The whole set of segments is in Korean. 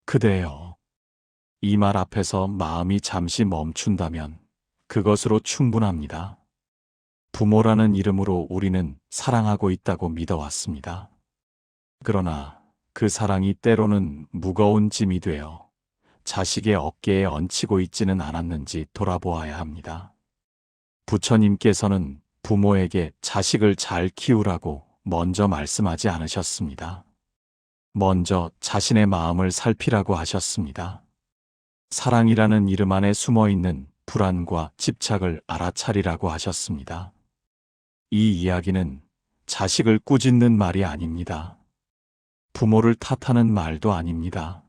그대여, 이 말 앞에서 마음이 잠시 멈춘다면 그것으로 충분합니다. 부모라는 이름으로 우리는 사랑하고 있다고 믿어왔습니다. 그러나 그 사랑이 때로는 무거운 짐이 되어 자식의 어깨에 얹히고 있지는 않았는지 돌아보아야 합니다. 부처님께서는 부모에게 자식을 잘 키우라고 먼저 말씀하지 않으셨습니다. 먼저 자신의 마음을 살피라고 하셨습니다. 사랑이라는 이름 안에 숨어 있는 불안과 집착을 알아차리라고 하셨습니다. 이 이야기는 자식을 꾸짖는 말이 아닙니다. 부모를 탓하는 말도 아닙니다.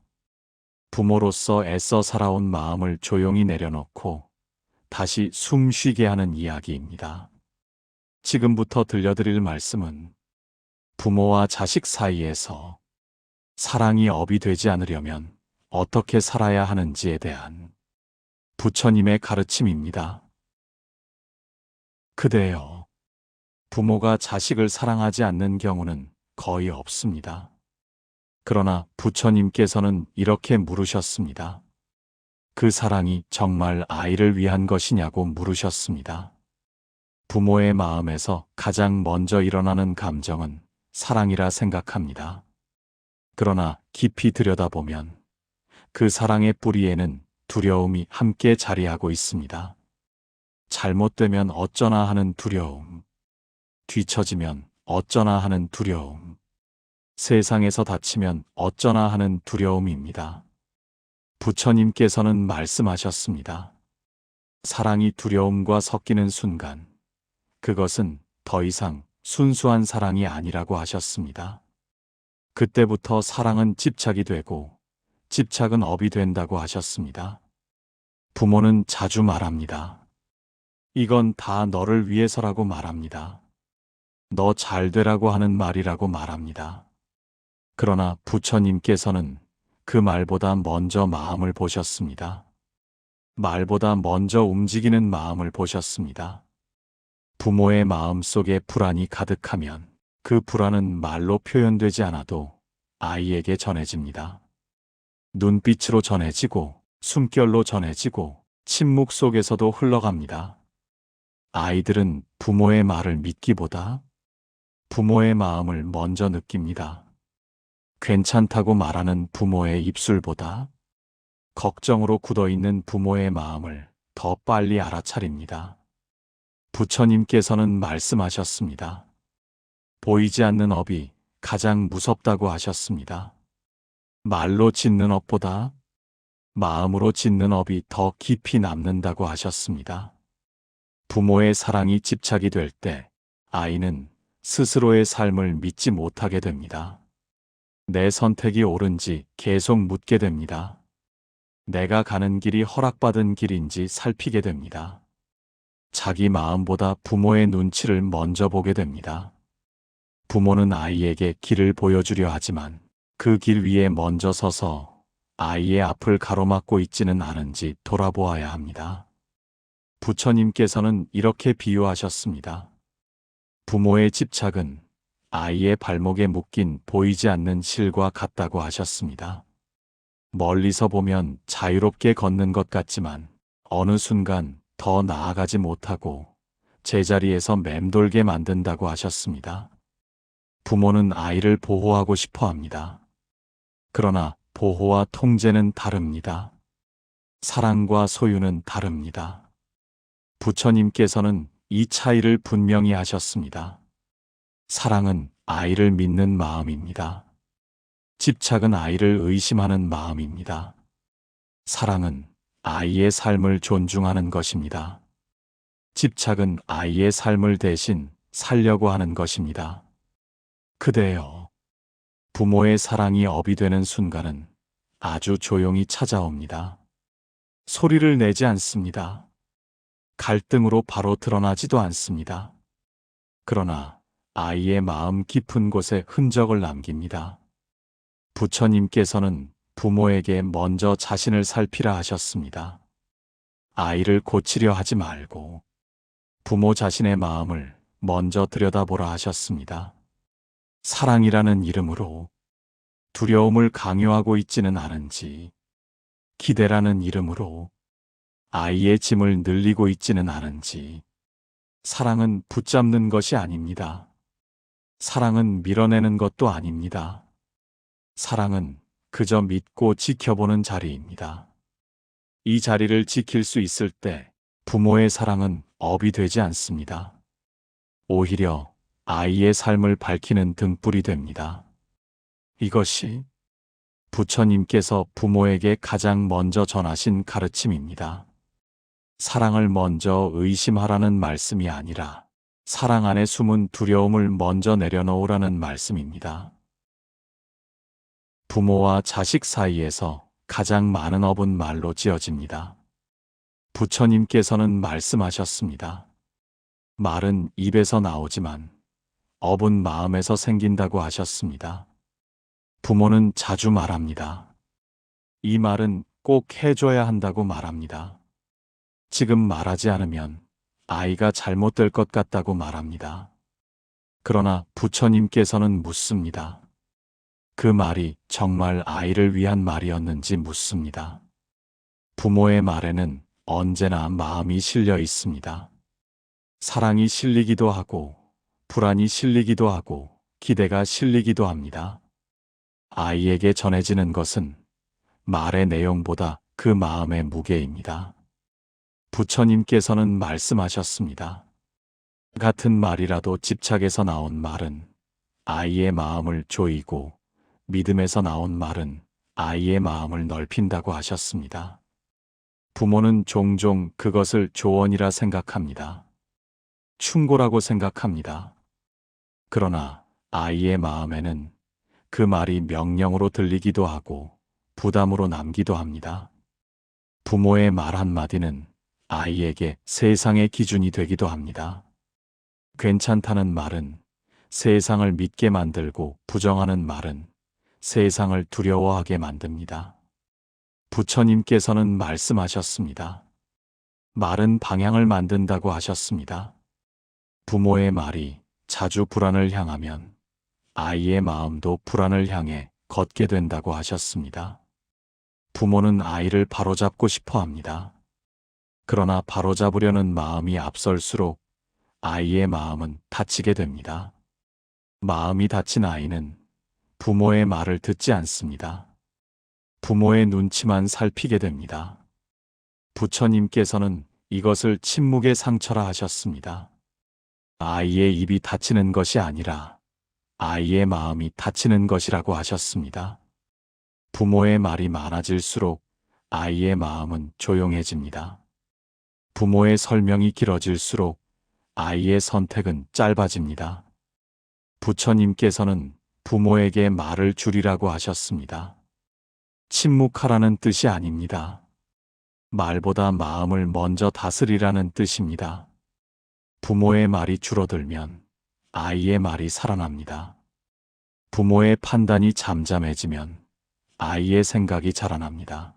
부모로서 애써 살아온 마음을 조용히 내려놓고 다시 숨 쉬게 하는 이야기입니다. 지금부터 들려드릴 말씀은 부모와 자식 사이에서 사랑이 업이 되지 않으려면 어떻게 살아야 하는지에 대한 부처님의 가르침입니다. 그대여, 부모가 자식을 사랑하지 않는 경우는 거의 없습니다. 그러나 부처님께서는 이렇게 물으셨습니다. 그 사랑이 정말 아이를 위한 것이냐고 물으셨습니다. 부모의 마음에서 가장 먼저 일어나는 감정은 사랑이라 생각합니다. 그러나 깊이 들여다보면 그 사랑의 뿌리에는 두려움이 함께 자리하고 있습니다. 잘못되면 어쩌나 하는 두려움, 뒤처지면 어쩌나 하는 두려움, 세상에서 다치면 어쩌나 하는 두려움입니다. 부처님께서는 말씀하셨습니다. 사랑이 두려움과 섞이는 순간, 그것은 더 이상 순수한 사랑이 아니라고 하셨습니다. 그때부터 사랑은 집착이 되고, 집착은 업이 된다고 하셨습니다. 부모는 자주 말합니다. 이건 다 너를 위해서라고 말합니다. 너 잘 되라고 하는 말이라고 말합니다. 그러나 부처님께서는 그 말보다 먼저 마음을 보셨습니다. 말보다 먼저 움직이는 마음을 보셨습니다. 부모의 마음 속에 불안이 가득하면 그 불안은 말로 표현되지 않아도 아이에게 전해집니다. 눈빛으로 전해지고 숨결로 전해지고 침묵 속에서도 흘러갑니다. 아이들은 부모의 말을 믿기보다 부모의 마음을 먼저 느낍니다. 괜찮다고 말하는 부모의 입술보다 걱정으로 굳어있는 부모의 마음을 더 빨리 알아차립니다. 부처님께서는 말씀하셨습니다. 보이지 않는 업이 가장 무섭다고 하셨습니다. 말로 짓는 업보다 마음으로 짓는 업이 더 깊이 남는다고 하셨습니다. 부모의 사랑이 집착이 될 때 아이는 스스로의 삶을 믿지 못하게 됩니다. 내 선택이 옳은지 계속 묻게 됩니다. 내가 가는 길이 허락받은 길인지 살피게 됩니다. 자기 마음보다 부모의 눈치를 먼저 보게 됩니다. 부모는 아이에게 길을 보여주려 하지만 그 길 위에 먼저 서서 아이의 앞을 가로막고 있지는 않은지 돌아보아야 합니다. 부처님께서는 이렇게 비유하셨습니다. 부모의 집착은 아이의 발목에 묶인 보이지 않는 실과 같다고 하셨습니다. 멀리서 보면 자유롭게 걷는 것 같지만 어느 순간 더 나아가지 못하고 제자리에서 맴돌게 만든다고 하셨습니다. 부모는 아이를 보호하고 싶어 합니다. 그러나 보호와 통제는 다릅니다. 사랑과 소유는 다릅니다. 부처님께서는 이 차이를 분명히 하셨습니다. 사랑은 아이를 믿는 마음입니다. 집착은 아이를 의심하는 마음입니다. 사랑은 아이의 삶을 존중하는 것입니다. 집착은 아이의 삶을 대신 살려고 하는 것입니다. 그대여, 부모의 사랑이 업이 되는 순간은 아주 조용히 찾아옵니다. 소리를 내지 않습니다. 갈등으로 바로 드러나지도 않습니다. 그러나 아이의 마음 깊은 곳에 흔적을 남깁니다. 부처님께서는 부모에게 먼저 자신을 살피라 하셨습니다. 아이를 고치려 하지 말고 부모 자신의 마음을 먼저 들여다보라 하셨습니다. 사랑이라는 이름으로 두려움을 강요하고 있지는 않은지, 기대라는 이름으로 아이의 짐을 늘리고 있지는 않은지, 사랑은 붙잡는 것이 아닙니다. 사랑은 밀어내는 것도 아닙니다. 사랑은 그저 믿고 지켜보는 자리입니다. 이 자리를 지킬 수 있을 때 부모의 사랑은 업이 되지 않습니다. 오히려 아이의 삶을 밝히는 등불이 됩니다. 이것이 부처님께서 부모에게 가장 먼저 전하신 가르침입니다. 사랑을 먼저 의심하라는 말씀이 아니라 사랑 안에 숨은 두려움을 먼저 내려놓으라는 말씀입니다. 부모와 자식 사이에서 가장 많은 업은 말로 지어집니다. 부처님께서는 말씀하셨습니다. 말은 입에서 나오지만 업은 마음에서 생긴다고 하셨습니다. 부모는 자주 말합니다. 이 말은 꼭 해줘야 한다고 말합니다. 지금 말하지 않으면 아이가 잘못될 것 같다고 말합니다. 그러나 부처님께서는 묻습니다. 그 말이 정말 아이를 위한 말이었는지 묻습니다. 부모의 말에는 언제나 마음이 실려 있습니다. 사랑이 실리기도 하고, 불안이 실리기도 하고, 기대가 실리기도 합니다. 아이에게 전해지는 것은 말의 내용보다 그 마음의 무게입니다. 부처님께서는 말씀하셨습니다. 같은 말이라도 집착에서 나온 말은 아이의 마음을 조이고 믿음에서 나온 말은 아이의 마음을 넓힌다고 하셨습니다. 부모는 종종 그것을 조언이라 생각합니다. 충고라고 생각합니다. 그러나 아이의 마음에는 그 말이 명령으로 들리기도 하고 부담으로 남기도 합니다. 부모의 말 한마디는 아이에게 세상의 기준이 되기도 합니다. 괜찮다는 말은 세상을 믿게 만들고 부정하는 말은 세상을 두려워하게 만듭니다. 부처님께서는 말씀하셨습니다. 말은 방향을 만든다고 하셨습니다. 부모의 말이 자주 불안을 향하면 아이의 마음도 불안을 향해 걷게 된다고 하셨습니다. 부모는 아이를 바로잡고 싶어 합니다. 그러나 바로잡으려는 마음이 앞설수록 아이의 마음은 다치게 됩니다. 마음이 다친 아이는 부모의 말을 듣지 않습니다. 부모의 눈치만 살피게 됩니다. 부처님께서는 이것을 침묵의 상처라 하셨습니다. 아이의 입이 다치는 것이 아니라 아이의 마음이 다치는 것이라고 하셨습니다. 부모의 말이 많아질수록 아이의 마음은 조용해집니다. 부모의 설명이 길어질수록 아이의 선택은 짧아집니다. 부처님께서는 부모에게 말을 줄이라고 하셨습니다. 침묵하라는 뜻이 아닙니다. 말보다 마음을 먼저 다스리라는 뜻입니다. 부모의 말이 줄어들면 아이의 말이 살아납니다. 부모의 판단이 잠잠해지면 아이의 생각이 자라납니다.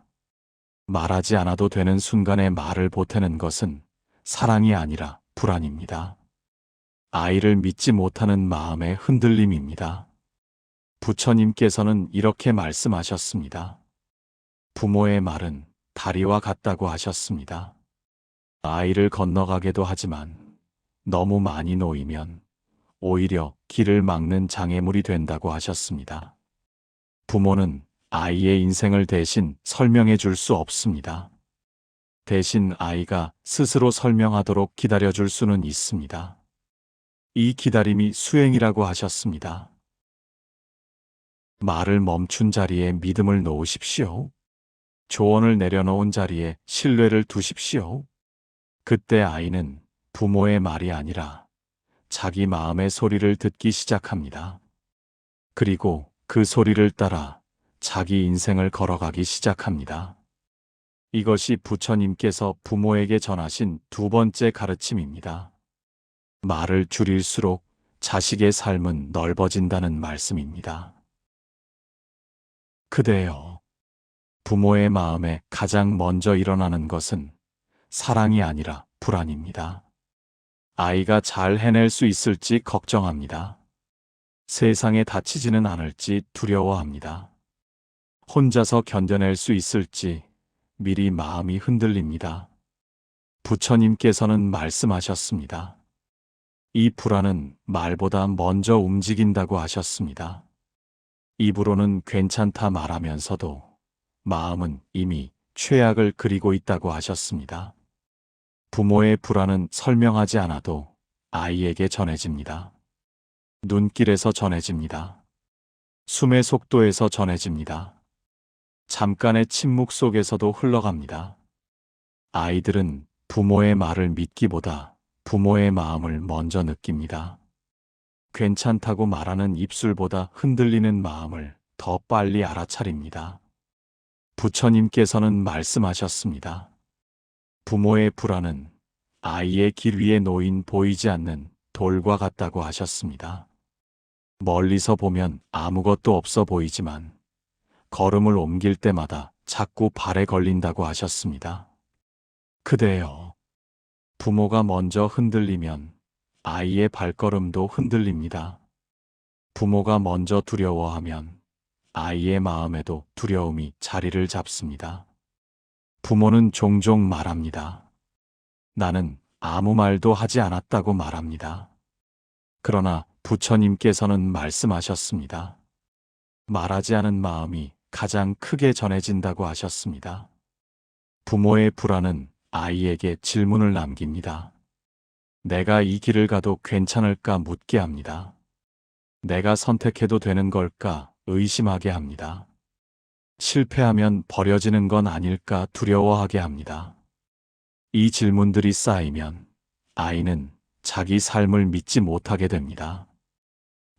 말하지 않아도 되는 순간에 말을 보태는 것은 사랑이 아니라 불안입니다. 아이를 믿지 못하는 마음의 흔들림입니다. 부처님께서는 이렇게 말씀하셨습니다. 부모의 말은 다리와 같다고 하셨습니다. 아이를 건너가게도 하지만 너무 많이 놓이면 오히려 길을 막는 장애물이 된다고 하셨습니다. 부모는 아이의 인생을 대신 설명해 줄 수 없습니다. 대신 아이가 스스로 설명하도록 기다려 줄 수는 있습니다. 이 기다림이 수행이라고 하셨습니다. 말을 멈춘 자리에 믿음을 놓으십시오. 조언을 내려놓은 자리에 신뢰를 두십시오. 그때 아이는 부모의 말이 아니라 자기 마음의 소리를 듣기 시작합니다. 그리고 그 소리를 따라 자기 인생을 걸어가기 시작합니다. 이것이 부처님께서 부모에게 전하신 두 번째 가르침입니다. 말을 줄일수록 자식의 삶은 넓어진다는 말씀입니다. 그대여, 부모의 마음에 가장 먼저 일어나는 것은 사랑이 아니라 불안입니다. 아이가 잘 해낼 수 있을지 걱정합니다. 세상에 다치지는 않을지 두려워합니다. 혼자서 견뎌낼 수 있을지 미리 마음이 흔들립니다. 부처님께서는 말씀하셨습니다. 이 불안은 말보다 먼저 움직인다고 하셨습니다. 입으로는 괜찮다 말하면서도 마음은 이미 최악을 그리고 있다고 하셨습니다. 부모의 불안은 설명하지 않아도 아이에게 전해집니다. 눈길에서 전해집니다. 숨의 속도에서 전해집니다. 잠깐의 침묵 속에서도 흘러갑니다. 아이들은 부모의 말을 믿기보다 부모의 마음을 먼저 느낍니다. 괜찮다고 말하는 입술보다 흔들리는 마음을 더 빨리 알아차립니다. 부처님께서는 말씀하셨습니다. 부모의 불안은 아이의 길 위에 놓인 보이지 않는 돌과 같다고 하셨습니다. 멀리서 보면 아무것도 없어 보이지만 걸음을 옮길 때마다 자꾸 발에 걸린다고 하셨습니다. 그대여, 부모가 먼저 흔들리면 아이의 발걸음도 흔들립니다. 부모가 먼저 두려워하면 아이의 마음에도 두려움이 자리를 잡습니다. 부모는 종종 말합니다. 나는 아무 말도 하지 않았다고 말합니다. 그러나 부처님께서는 말씀하셨습니다. 말하지 않은 마음이 가장 크게 전해진다고 하셨습니다. 부모의 불안은 아이에게 질문을 남깁니다. 내가 이 길을 가도 괜찮을까 묻게 합니다. 내가 선택해도 되는 걸까 의심하게 합니다. 실패하면 버려지는 건 아닐까 두려워하게 합니다. 이 질문들이 쌓이면 아이는 자기 삶을 믿지 못하게 됩니다.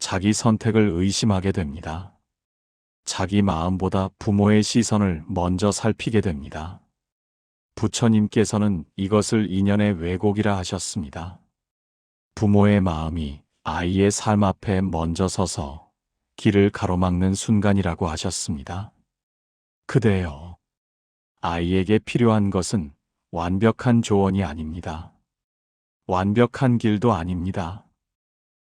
자기 선택을 의심하게 됩니다. 자기 마음보다 부모의 시선을 먼저 살피게 됩니다. 부처님께서는 이것을 인연의 왜곡이라 하셨습니다. 부모의 마음이 아이의 삶 앞에 먼저 서서 길을 가로막는 순간이라고 하셨습니다. 그대여, 아이에게 필요한 것은 완벽한 조언이 아닙니다. 완벽한 길도 아닙니다.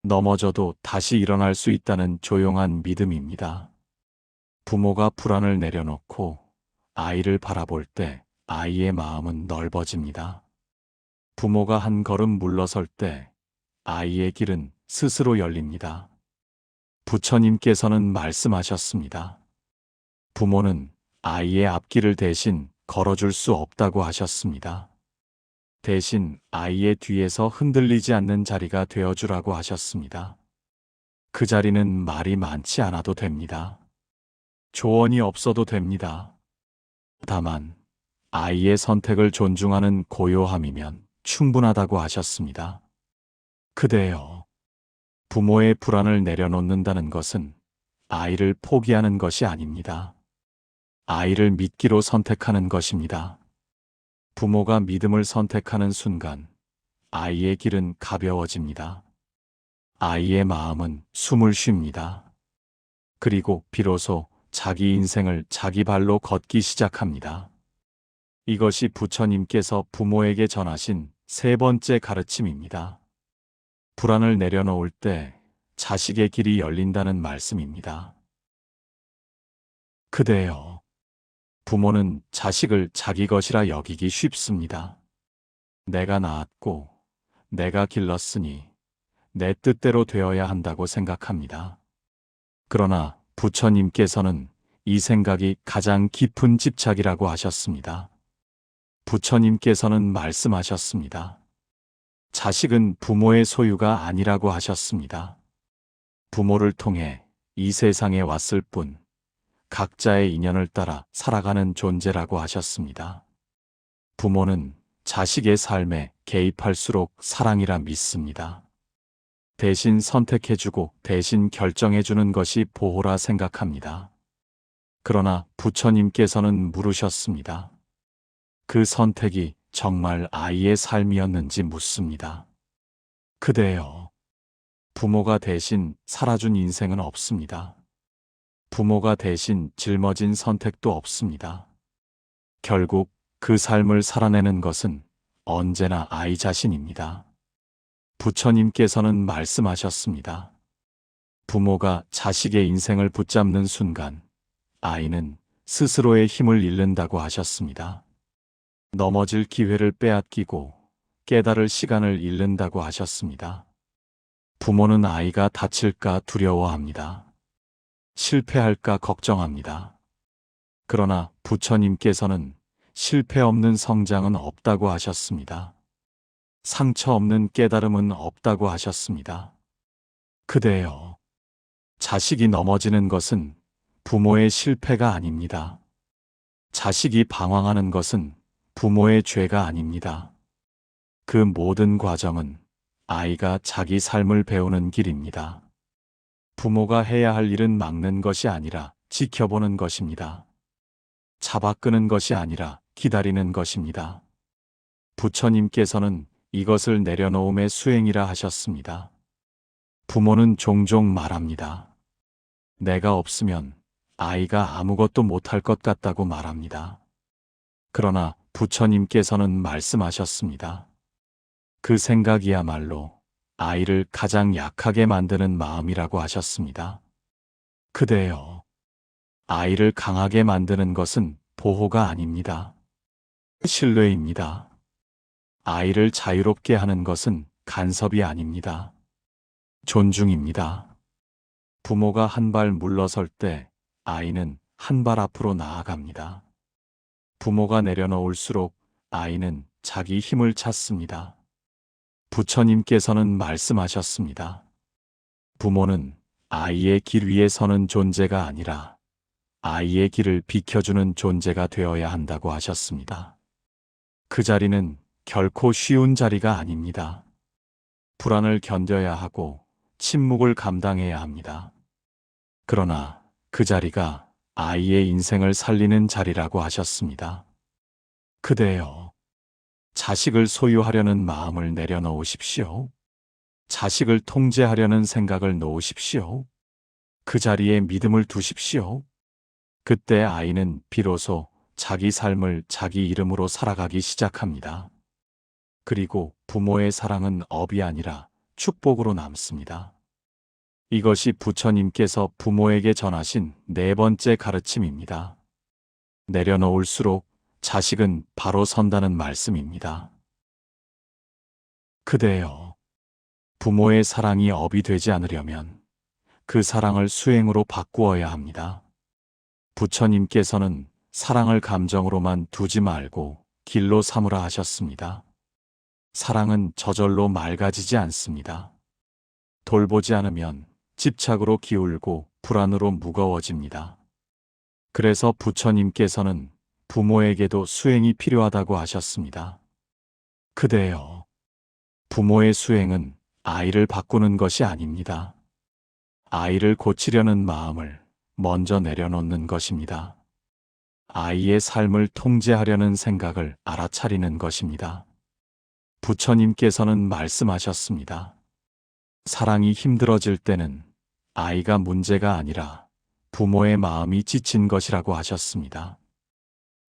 넘어져도 다시 일어날 수 있다는 조용한 믿음입니다. 부모가 불안을 내려놓고 아이를 바라볼 때 아이의 마음은 넓어집니다. 부모가 한 걸음 물러설 때 아이의 길은 스스로 열립니다. 부처님께서는 말씀하셨습니다. 부모는 아이의 앞길을 대신 걸어줄 수 없다고 하셨습니다. 대신 아이의 뒤에서 흔들리지 않는 자리가 되어주라고 하셨습니다. 그 자리는 말이 많지 않아도 됩니다. 조언이 없어도 됩니다. 다만 아이의 선택을 존중하는 고요함이면 충분하다고 하셨습니다. 그대여, 부모의 불안을 내려놓는다는 것은 아이를 포기하는 것이 아닙니다. 아이를 믿기로 선택하는 것입니다. 부모가 믿음을 선택하는 순간 아이의 길은 가벼워집니다. 아이의 마음은 숨을 쉽니다. 그리고 비로소 자기 인생을 자기 발로 걷기 시작합니다. 이것이 부처님께서 부모에게 전하신 세 번째 가르침입니다. 불안을 내려놓을 때 자식의 길이 열린다는 말씀입니다. 그대여, 부모는 자식을 자기 것이라 여기기 쉽습니다. 내가 낳았고 내가 길렀으니 내 뜻대로 되어야 한다고 생각합니다. 그러나 부처님께서는 이 생각이 가장 깊은 집착이라고 하셨습니다. 부처님께서는 말씀하셨습니다. 자식은 부모의 소유가 아니라고 하셨습니다. 부모를 통해 이 세상에 왔을 뿐 각자의 인연을 따라 살아가는 존재라고 하셨습니다. 부모는 자식의 삶에 개입할수록 사랑이라 믿습니다. 대신 선택해주고 대신 결정해주는 것이 보호라 생각합니다. 그러나 부처님께서는 물으셨습니다. 그 선택이 정말 아이의 삶이었는지 묻습니다. 그대여, 부모가 대신 살아준 인생은 없습니다. 부모가 대신 짊어진 선택도 없습니다. 결국 그 삶을 살아내는 것은 언제나 아이 자신입니다. 부처님께서는 말씀하셨습니다. 부모가 자식의 인생을 붙잡는 순간 아이는 스스로의 힘을 잃는다고 하셨습니다. 넘어질 기회를 빼앗기고 깨달을 시간을 잃는다고 하셨습니다. 부모는 아이가 다칠까 두려워합니다. 실패할까 걱정합니다. 그러나 부처님께서는 실패 없는 성장은 없다고 하셨습니다. 상처 없는 깨달음은 없다고 하셨습니다. 그대여, 자식이 넘어지는 것은 부모의 실패가 아닙니다. 자식이 방황하는 것은 부모의 죄가 아닙니다. 그 모든 과정은 아이가 자기 삶을 배우는 길입니다. 부모가 해야 할 일은 막는 것이 아니라 지켜보는 것입니다. 잡아끄는 것이 아니라 기다리는 것입니다. 부처님께서는 이것을 내려놓음의 수행이라 하셨습니다. 부모는 종종 말합니다. 내가 없으면 아이가 아무것도 못할 것 같다고 말합니다. 그러나 부처님께서는 말씀하셨습니다. 그 생각이야말로 아이를 가장 약하게 만드는 마음이라고 하셨습니다. 그대여, 아이를 강하게 만드는 것은 보호가 아닙니다. 신뢰입니다. 아이를 자유롭게 하는 것은 간섭이 아닙니다. 존중입니다. 부모가 한 발 물러설 때 아이는 한 발 앞으로 나아갑니다. 부모가 내려놓을수록 아이는 자기 힘을 찾습니다. 부처님께서는 말씀하셨습니다. 부모는 아이의 길 위에 서는 존재가 아니라 아이의 길을 비켜주는 존재가 되어야 한다고 하셨습니다. 그 자리는 결코 쉬운 자리가 아닙니다. 불안을 견뎌야 하고 침묵을 감당해야 합니다. 그러나 그 자리가 아이의 인생을 살리는 자리라고 하셨습니다. 그대여, 자식을 소유하려는 마음을 내려놓으십시오. 자식을 통제하려는 생각을 놓으십시오. 그 자리에 믿음을 두십시오. 그때 아이는 비로소 자기 삶을 자기 이름으로 살아가기 시작합니다. 그리고 부모의 사랑은 업이 아니라 축복으로 남습니다. 이것이 부처님께서 부모에게 전하신 네 번째 가르침입니다. 내려놓을수록 자식은 바로 선다는 말씀입니다. 그대여, 부모의 사랑이 업이 되지 않으려면 그 사랑을 수행으로 바꾸어야 합니다. 부처님께서는 사랑을 감정으로만 두지 말고 길로 삼으라 하셨습니다. 사랑은 저절로 맑아지지 않습니다. 돌보지 않으면 집착으로 기울고 불안으로 무거워집니다. 그래서 부처님께서는 부모에게도 수행이 필요하다고 하셨습니다. 그대여, 부모의 수행은 아이를 바꾸는 것이 아닙니다. 아이를 고치려는 마음을 먼저 내려놓는 것입니다. 아이의 삶을 통제하려는 생각을 알아차리는 것입니다. 부처님께서는 말씀하셨습니다. 사랑이 힘들어질 때는 아이가 문제가 아니라 부모의 마음이 지친 것이라고 하셨습니다.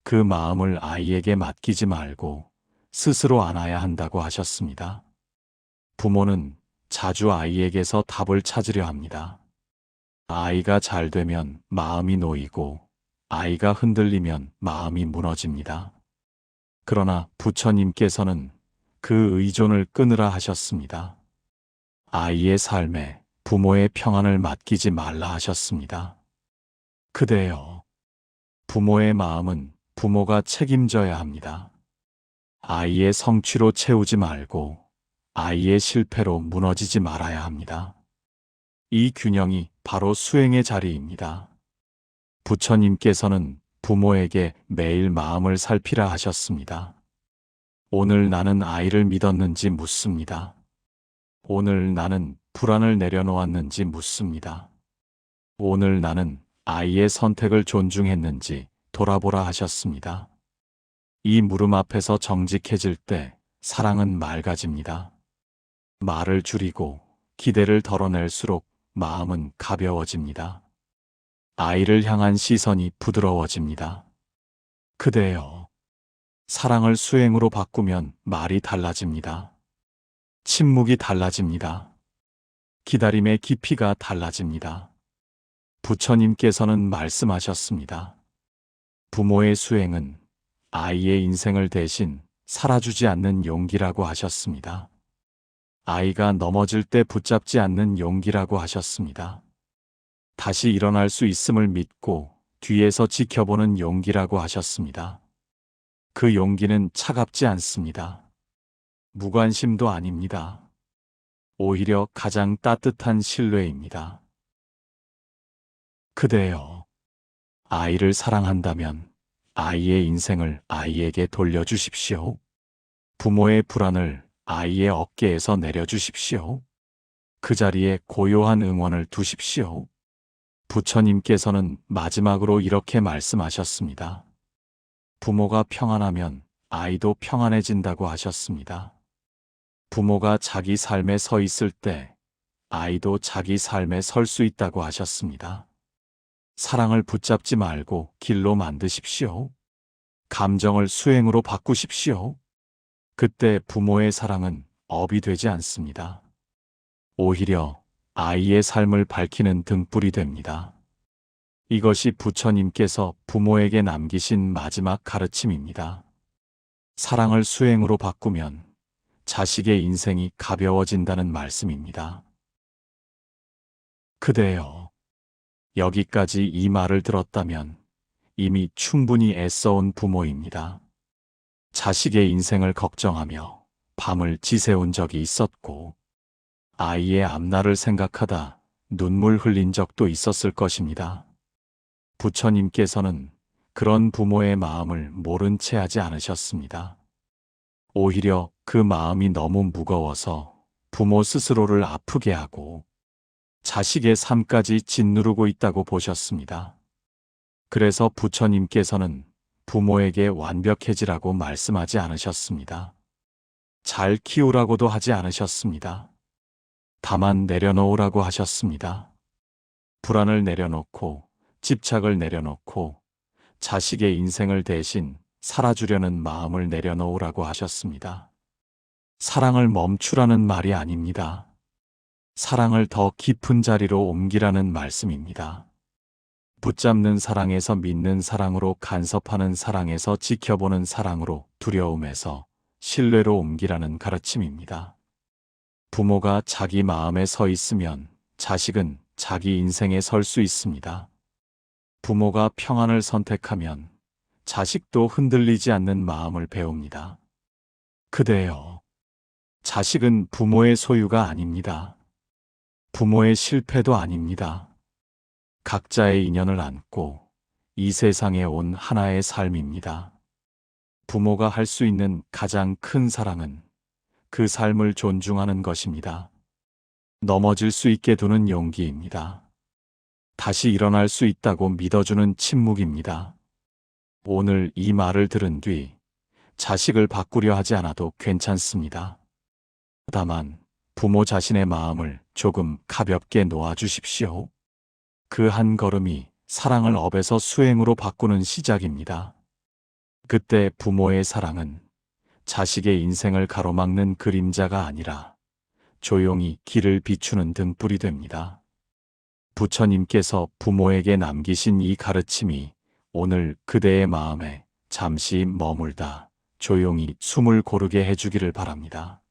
그 마음을 아이에게 맡기지 말고 스스로 안아야 한다고 하셨습니다. 부모는 자주 아이에게서 답을 찾으려 합니다. 아이가 잘 되면 마음이 놓이고 아이가 흔들리면 마음이 무너집니다. 그러나 부처님께서는 그 의존을 끊으라 하셨습니다. 아이의 삶에 부모의 평안을 맡기지 말라 하셨습니다. 그대여, 부모의 마음은 부모가 책임져야 합니다. 아이의 성취로 채우지 말고 아이의 실패로 무너지지 말아야 합니다. 이 균형이 바로 수행의 자리입니다. 부처님께서는 부모에게 매일 마음을 살피라 하셨습니다. 오늘 나는 아이를 믿었는지 묻습니다. 오늘 나는 불안을 내려놓았는지 묻습니다. 오늘 나는 아이의 선택을 존중했는지 돌아보라 하셨습니다. 이 물음 앞에서 정직해질 때 사랑은 맑아집니다. 말을 줄이고 기대를 덜어낼수록 마음은 가벼워집니다. 아이를 향한 시선이 부드러워집니다. 그대여, 사랑을 수행으로 바꾸면 말이 달라집니다. 침묵이 달라집니다. 기다림의 깊이가 달라집니다. 부처님께서는 말씀하셨습니다. 부모의 수행은 아이의 인생을 대신 살아주지 않는 용기라고 하셨습니다. 아이가 넘어질 때 붙잡지 않는 용기라고 하셨습니다. 다시 일어날 수 있음을 믿고 뒤에서 지켜보는 용기라고 하셨습니다. 그 용기는 차갑지 않습니다. 무관심도 아닙니다. 오히려 가장 따뜻한 신뢰입니다. 그대여, 아이를 사랑한다면 아이의 인생을 아이에게 돌려주십시오. 부모의 불안을 아이의 어깨에서 내려주십시오. 그 자리에 고요한 응원을 두십시오. 부처님께서는 마지막으로 이렇게 말씀하셨습니다. 부모가 평안하면 아이도 평안해진다고 하셨습니다. 부모가 자기 삶에 서 있을 때 아이도 자기 삶에 설 수 있다고 하셨습니다. 사랑을 붙잡지 말고 길로 만드십시오. 감정을 수행으로 바꾸십시오. 그때 부모의 사랑은 업이 되지 않습니다. 오히려 아이의 삶을 밝히는 등불이 됩니다. 이것이 부처님께서 부모에게 남기신 마지막 가르침입니다. 사랑을 수행으로 바꾸면 자식의 인생이 가벼워진다는 말씀입니다. 그대여, 여기까지 이 말을 들었다면 이미 충분히 애써온 부모입니다. 자식의 인생을 걱정하며 밤을 지새운 적이 있었고 아이의 앞날을 생각하다 눈물 흘린 적도 있었을 것입니다. 부처님께서는 그런 부모의 마음을 모른 채 하지 않으셨습니다. 오히려 그 마음이 너무 무거워서 부모 스스로를 아프게 하고 자식의 삶까지 짓누르고 있다고 보셨습니다. 그래서 부처님께서는 부모에게 완벽해지라고 말씀하지 않으셨습니다. 잘 키우라고도 하지 않으셨습니다. 다만 내려놓으라고 하셨습니다. 불안을 내려놓고 집착을 내려놓고 자식의 인생을 대신 살아주려는 마음을 내려놓으라고 하셨습니다. 사랑을 멈추라는 말이 아닙니다. 사랑을 더 깊은 자리로 옮기라는 말씀입니다. 붙잡는 사랑에서 믿는 사랑으로, 간섭하는 사랑에서 지켜보는 사랑으로, 두려움에서 신뢰로 옮기라는 가르침입니다. 부모가 자기 마음에 서 있으면 자식은 자기 인생에 설 수 있습니다. 부모가 평안을 선택하면 자식도 흔들리지 않는 마음을 배웁니다. 그대여, 자식은 부모의 소유가 아닙니다. 부모의 실패도 아닙니다. 각자의 인연을 안고 이 세상에 온 하나의 삶입니다. 부모가 할 수 있는 가장 큰 사랑은 그 삶을 존중하는 것입니다. 넘어질 수 있게 두는 용기입니다. 다시 일어날 수 있다고 믿어주는 침묵입니다. 오늘 이 말을 들은 뒤 자식을 바꾸려 하지 않아도 괜찮습니다. 다만 부모 자신의 마음을 조금 가볍게 놓아주십시오. 그 한 걸음이 사랑을 업에서 수행으로 바꾸는 시작입니다. 그때 부모의 사랑은 자식의 인생을 가로막는 그림자가 아니라 조용히 길을 비추는 등불이 됩니다. 부처님께서 부모에게 남기신 이 가르침이 오늘 그대의 마음에 잠시 머물다 조용히 숨을 고르게 해주기를 바랍니다.